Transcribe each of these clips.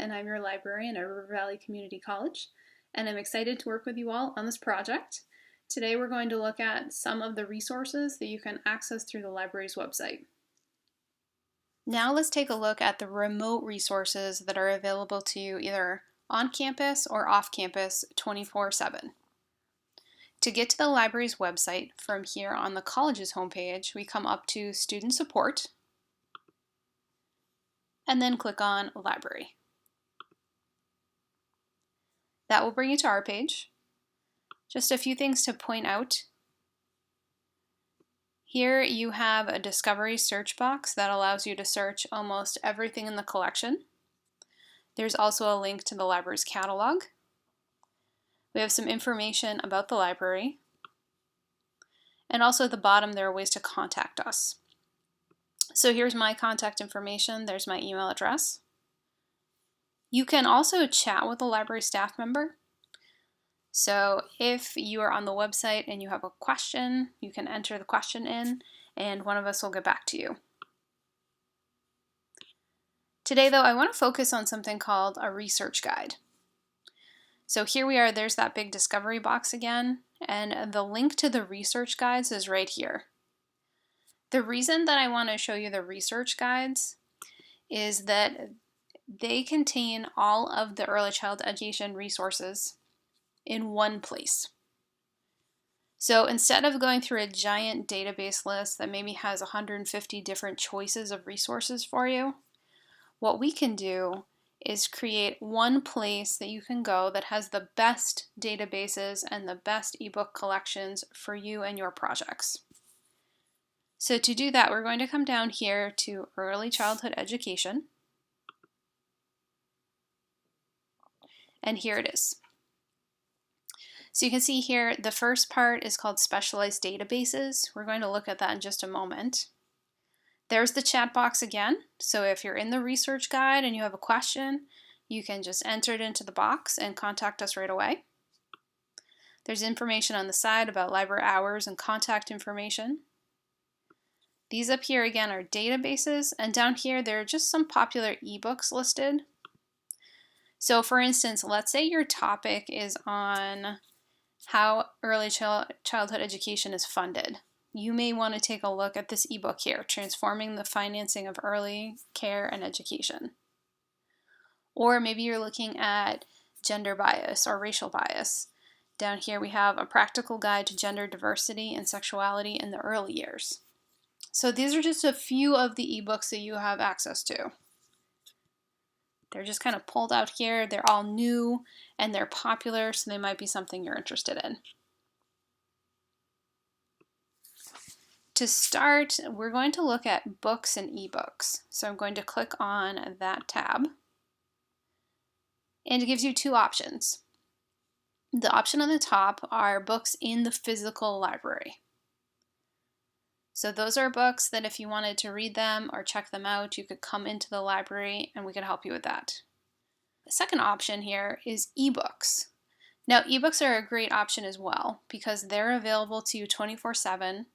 and I'm your librarian at River Valley Community College, and I'm excited to work with you all on this project. Today we're going to look at some of the resources that you can access through the library's website. Now let's take a look at the remote resources that are available to you either on campus or off campus 24/7. To get to the library's website from here on the college's homepage, we come up to Student Support and then click on Library. That will bring you to our page. Just a few things to point out. Here you have a discovery search box that allows you to search almost everything in the collection. There's also a link to the library's catalog. We have some information about the library. And also at the bottom there are ways to contact us. So here's my contact information. There's my email address. You can also chat with a library staff member. So if you are on the website and you have a question, you can enter the question in and one of us will get back to you. Today though, I want to focus on something called a research guide. So here we are, there's that big discovery box again, and the link to the research guides is right here. The reason that I want to show you the research guides is that they contain all of the early childhood education resources in one place. So instead of going through a giant database list that maybe has 150 different choices of resources for you, what we can do is create one place that you can go that has the best databases and the best ebook collections for you and your projects. So to do that, we're going to come down here to Early Childhood Education. And here it is. So you can see here, the first part is called Specialized Databases. We're going to look at that in just a moment. There's the chat box again. So if you're in the research guide and you have a question, you can just enter it into the box and contact us right away. There's information on the side about library hours and contact information. These up here again are databases, and down here there are just some popular ebooks listed. So for instance, let's say your topic is on how early childhood education is funded. You may want to take a look at this ebook here, Transforming the Financing of Early Care and Education. Or maybe you're looking at gender bias or racial bias. Down here we have a practical guide to gender diversity and sexuality in the early years. So these are just a few of the ebooks that you have access to. They're just kind of pulled out here. They're all new and they're popular, so they might be something you're interested in. To start, we're going to look at books and ebooks. So I'm going to click on that tab. And it gives you two options. The option on the top are books in the physical library. So those are books that if you wanted to read them or check them out, you could come into the library and we could help you with that. The second option here is ebooks. Now ebooks are a great option as well because they're available to you 24/7.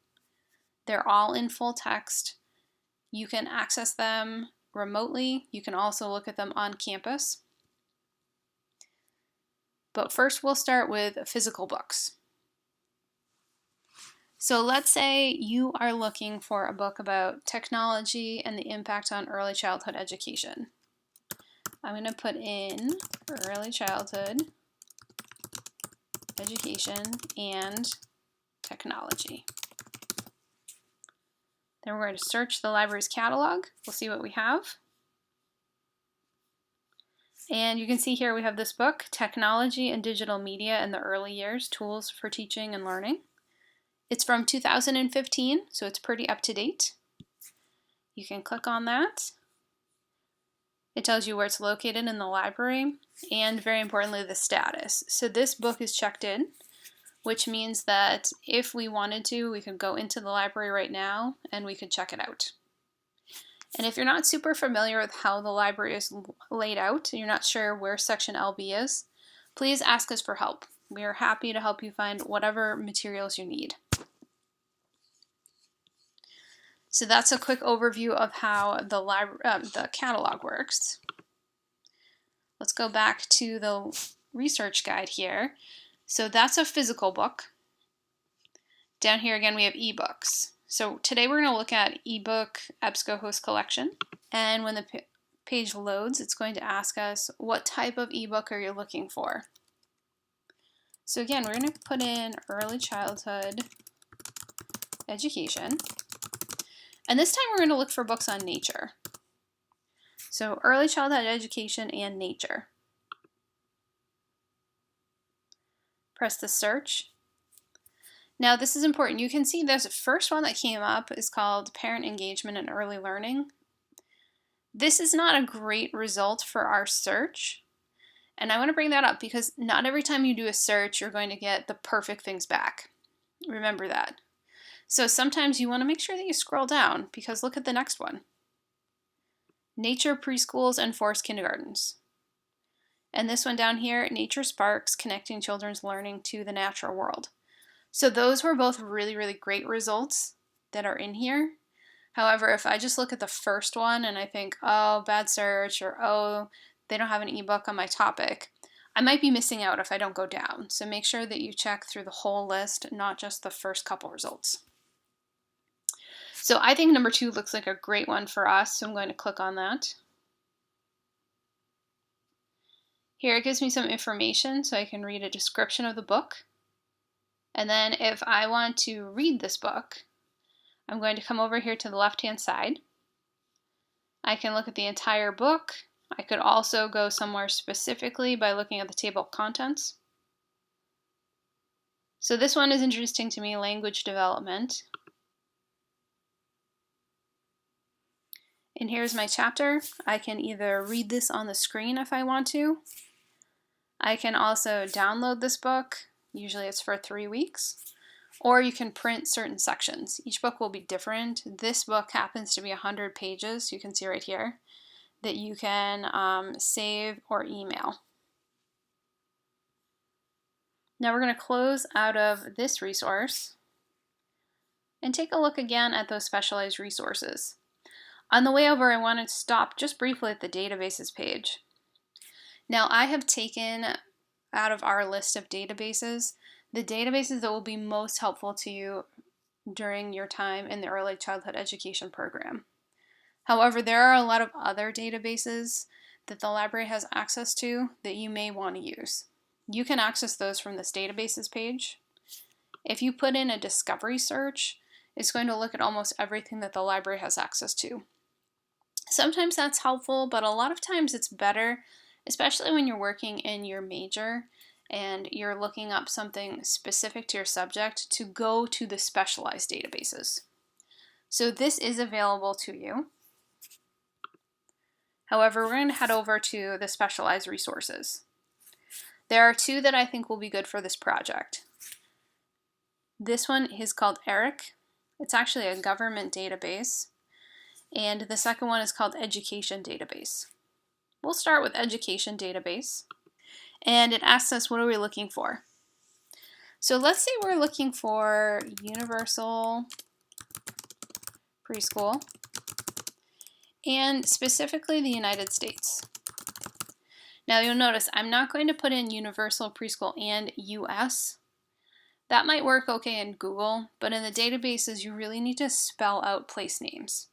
They're all in full text. You can access them remotely. You can also look at them on campus. But first we'll start with physical books. So let's say you are looking for a book about technology and the impact on early childhood education. I'm going to put in early childhood education and technology. Then we're going to search the library's catalog. We'll see what we have. And you can see here we have this book, Technology and Digital Media in the Early Years, Tools for Teaching and Learning. It's from 2015, so it's pretty up to date. You can click on that. It tells you where it's located in the library and, very importantly, the status. So this book is checked in, which means that if we wanted to, we could go into the library right now and we could check it out. And if you're not super familiar with how the library is laid out, and you're not sure where section LB is, please ask us for help. We are happy to help you find whatever materials you need. So that's a quick overview of how the catalog works. let's go back to the research guide here. So that's a physical book. Down here again we have ebooks. So today we're going to look at ebook EBSCOhost collection. And when the page loads, it's going to ask us what type of ebook are you looking for. So again, we're going to put in early childhood education. And this time we're going to look for books on nature. So early childhood education and nature. Press the search. Now this is important. You can see this first one that came up is called Parent Engagement and Early Learning. This is not a great result for our search. And I want to bring that up because not every time you do a search, you're going to get the perfect things back. Remember that. So sometimes you want to make sure that you scroll down because look at the next one. Nature Preschools and Forest Kindergartens. And this one down here, Nature Sparks, Connecting Children's Learning to the Natural World. So those were both really, really great results that are in here. However, if I just look at the first one and I think, oh, bad search, or oh, they don't have an ebook on my topic, I might be missing out if I don't go down. So make sure that you check through the whole list, not just the first couple results. So I think number 2 looks like a great one for us, so I'm going to click on that. Here it gives me some information so I can read a description of the book. And then if I want to read this book, I'm going to come over here to the left-hand side. I can look at the entire book. I could also go somewhere specifically by looking at the table of contents. So this one is interesting to me, language development. And here's my chapter. I can either read this on the screen if I want to. I can also download this book. Usually it's for 3 weeks. Or you can print certain sections. Each book will be different. This book happens to be 100 pages, you can see right here, that you can save or email. Now we're going to close out of this resource and take a look again at those specialized resources. On the way over, I want to stop just briefly at the databases page. Now I have taken out of our list of databases the databases that will be most helpful to you during your time in the early childhood education program. However, there are a lot of other databases that the library has access to that you may want to use. You can access those from this databases page. If you put in a discovery search, it's going to look at almost everything that the library has access to. Sometimes that's helpful, but a lot of times it's better, especially when you're working in your major and you're looking up something specific to your subject, to go to the specialized databases. So this is available to you. However, we're going to head over to the specialized resources. There are 2 that I think will be good for this project. This one is called ERIC. It's actually a government database. And the second one is called Education Database. We'll start with Education Database. And it asks us, what are we looking for? So let's say we're looking for universal preschool, and specifically the United States. Now you'll notice I'm not going to put in universal preschool and US. That might work okay in Google, but in the databases you really need to spell out place names.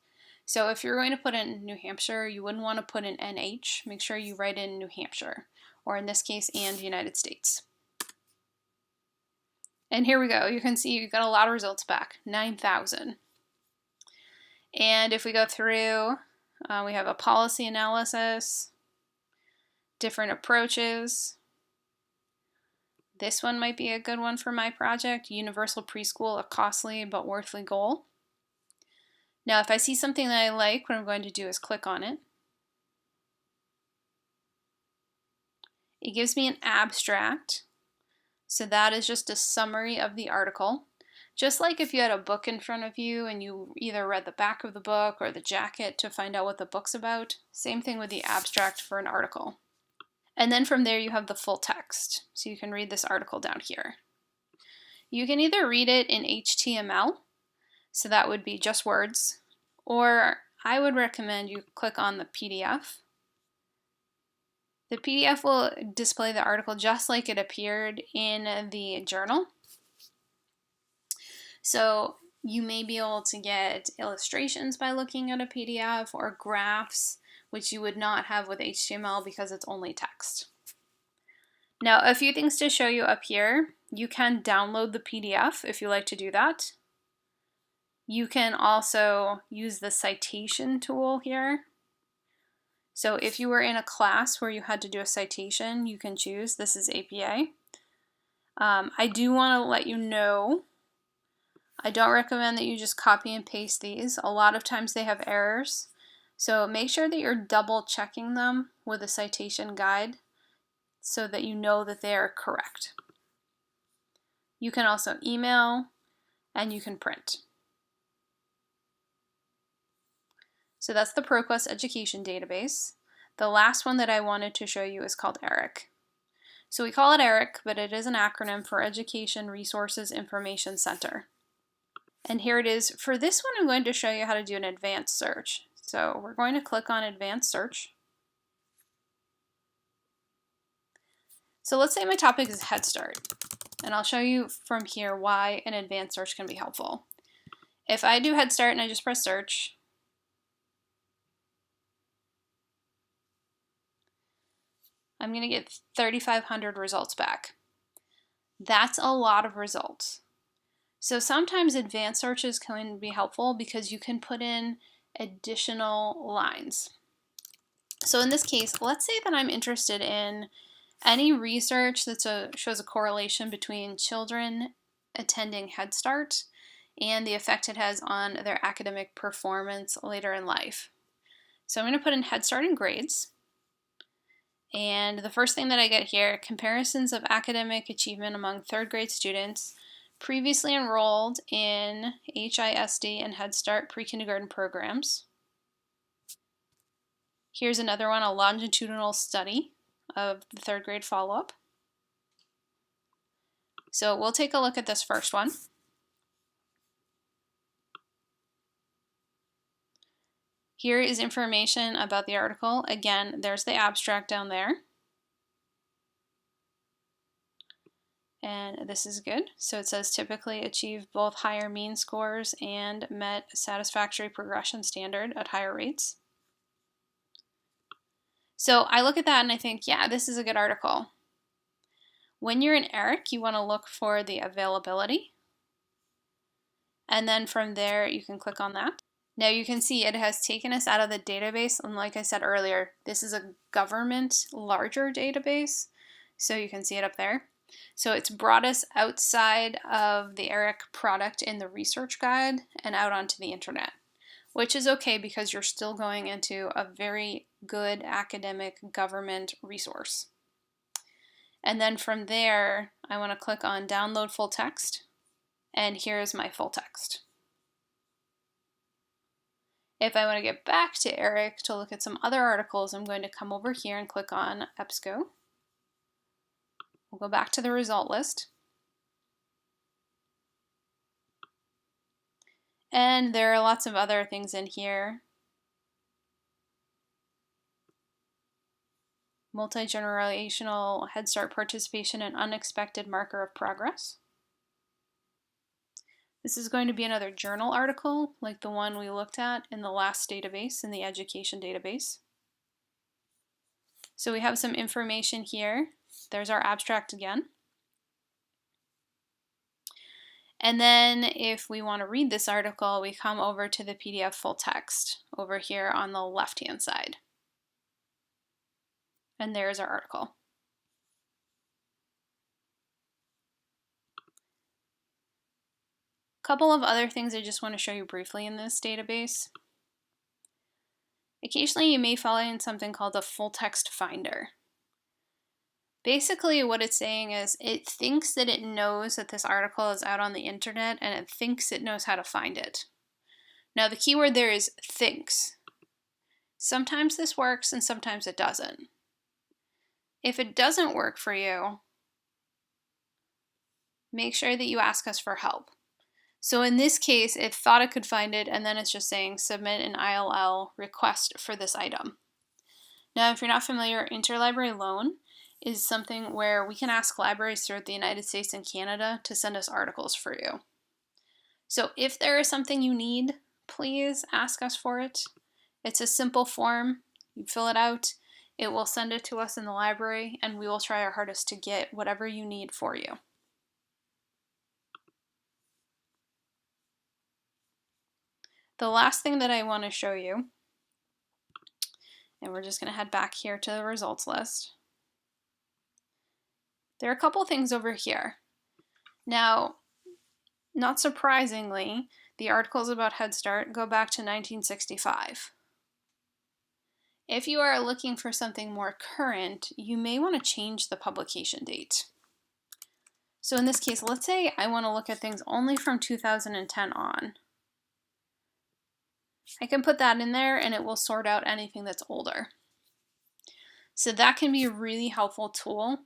So if you're going to put in New Hampshire, you wouldn't want to put in NH. Make sure you write in New Hampshire, or in this case, and United States. And here we go. You can see you've got a lot of results back, 9,000. And if we go through, we have a policy analysis, different approaches. This one might be a good one for my project, Universal Preschool, a costly but worthly goal. Now, if I see something that I like, what I'm going to do is click on it. It gives me an abstract. So that is just a summary of the article. Just like if you had a book in front of you and you either read the back of the book or the jacket to find out what the book's about, same thing with the abstract for an article. And then from there you have the full text. So you can read this article down here. You can either read it in HTML, so that would be just words, or I would recommend you click on the PDF. The PDF will display the article just like it appeared in the journal. So you may be able to get illustrations by looking at a PDF or graphs, which you would not have with HTML because it's only text. Now, a few things to show you up here. You can download the PDF if you like to do that. You can also use the citation tool here. So if you were in a class where you had to do a citation, you can choose. This is APA. I do want to let you know, I don't recommend that you just copy and paste these. A lot of times they have errors. So make sure that you're double checking them with a citation guide so that you know that they are correct. You can also email and you can print. So that's the ProQuest Education Database. The last one that I wanted to show you is called ERIC. So we call it ERIC, but it is an acronym for Education Resources Information Center. And here it is. For this one, I'm going to show you how to do an advanced search. So we're going to click on Advanced Search. So let's say my topic is Head Start, and I'll show you from here why an advanced search can be helpful. If I do Head Start and I just press search, I'm going to get 3,500 results back. That's a lot of results. So sometimes advanced searches can be helpful because you can put in additional lines. So in this case, let's say that I'm interested in any research that shows a correlation between children attending Head Start and the effect it has on their academic performance later in life. So I'm going to put in Head Start and grades. And the first thing that I get here, comparisons of academic achievement among third grade students previously enrolled in HISD and Head Start pre-kindergarten programs. Here's another one, a longitudinal study of the third grade follow-up. So we'll take a look at this first one. Here is information about the article. Again, there's the abstract down there. And this is good. So it says typically achieve both higher mean scores and met satisfactory progression standard at higher rates. So I look at that and I think, yeah, this is a good article. When you're in ERIC, you want to look for the availability. And then from there, you can click on that. Now you can see it has taken us out of the database. And like I said earlier, this is a government larger database. So you can see it up there. So it's brought us outside of the ERIC product in the research guide and out onto the internet, which is okay because you're still going into a very good academic government resource. And then from there, I want to click on download full text, and here's my full text. If I want to get back to ERIC to look at some other articles, I'm going to come over here and click on EBSCO. We'll go back to the result list. And there are lots of other things in here. Multi-generational Head Start participation and unexpected marker of progress. This is going to be another journal article like the one we looked at in the last database, in the education database. So we have some information here. There's our abstract again. And then if we want to read this article, we come over to the PDF full text over here on the left-hand side. And there's our article. A couple of other things I just want to show you briefly in this database. Occasionally you may find something called a full text finder. Basically what it's saying is it thinks that it knows that this article is out on the internet and it thinks it knows how to find it. Now the keyword there is thinks. Sometimes this works and sometimes it doesn't. If it doesn't work for you, make sure that you ask us for help. So in this case, it thought it could find it and then it's just saying submit an ILL request for this item. Now, if you're not familiar, interlibrary loan is something where we can ask libraries throughout the United States and Canada to send us articles for you. So if there is something you need, please ask us for it. It's a simple form. You fill it out, it will send it to us in the library, and we will try our hardest to get whatever you need for you. The last thing that I want to show you, and we're just going to head back here to the results list. There are a couple things over here. Now, not surprisingly, the articles about Head Start go back to 1965. If you are looking for something more current, you may want to change the publication date. So in this case, let's say I want to look at things only from 2010 on. I can put that in there and it will sort out anything that's older. So that can be a really helpful tool,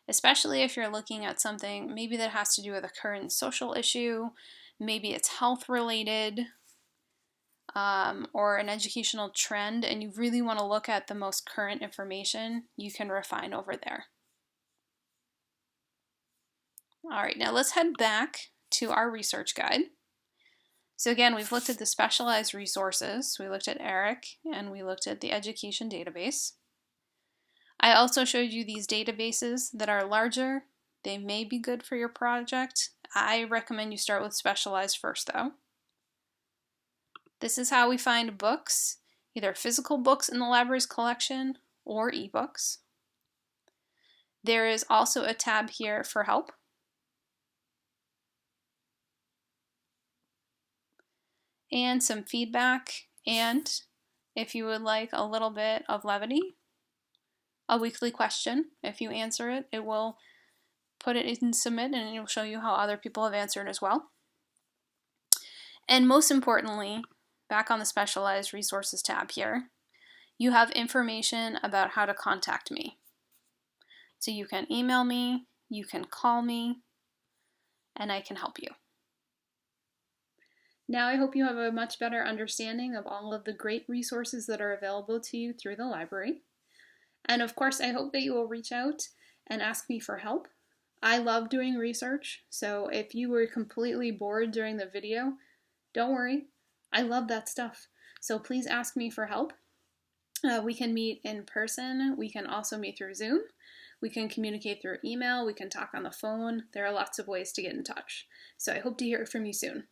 especially if you're looking at something maybe that has to do with a current social issue, maybe it's health related, or an educational trend, and you really want to look at the most current information, you can refine over there. All right, now let's head back to our research guide. So again, we've looked at the specialized resources, we looked at ERIC, and we looked at the education database. I also showed you these databases that are larger. They may be good for your project. I recommend you start with specialized first though. This is how we find books, either physical books in the library's collection or ebooks. There is also a tab here for help. And some feedback, and if you would like a little bit of levity, a weekly question. If you answer it, it will put it in submit and it will show you how other people have answered as well. And most importantly, back on the specialized resources tab here, you have information about how to contact me. So you can email me, you can call me, and I can help you. Now I hope you have a much better understanding of all of the great resources that are available to you through the library. And of course, I hope that you will reach out and ask me for help. I love doing research, so if you were completely bored during the video, don't worry, I love that stuff. So please ask me for help. We can meet in person, we can also meet through Zoom, we can communicate through email, we can talk on the phone. There are lots of ways to get in touch. So I hope to hear from you soon.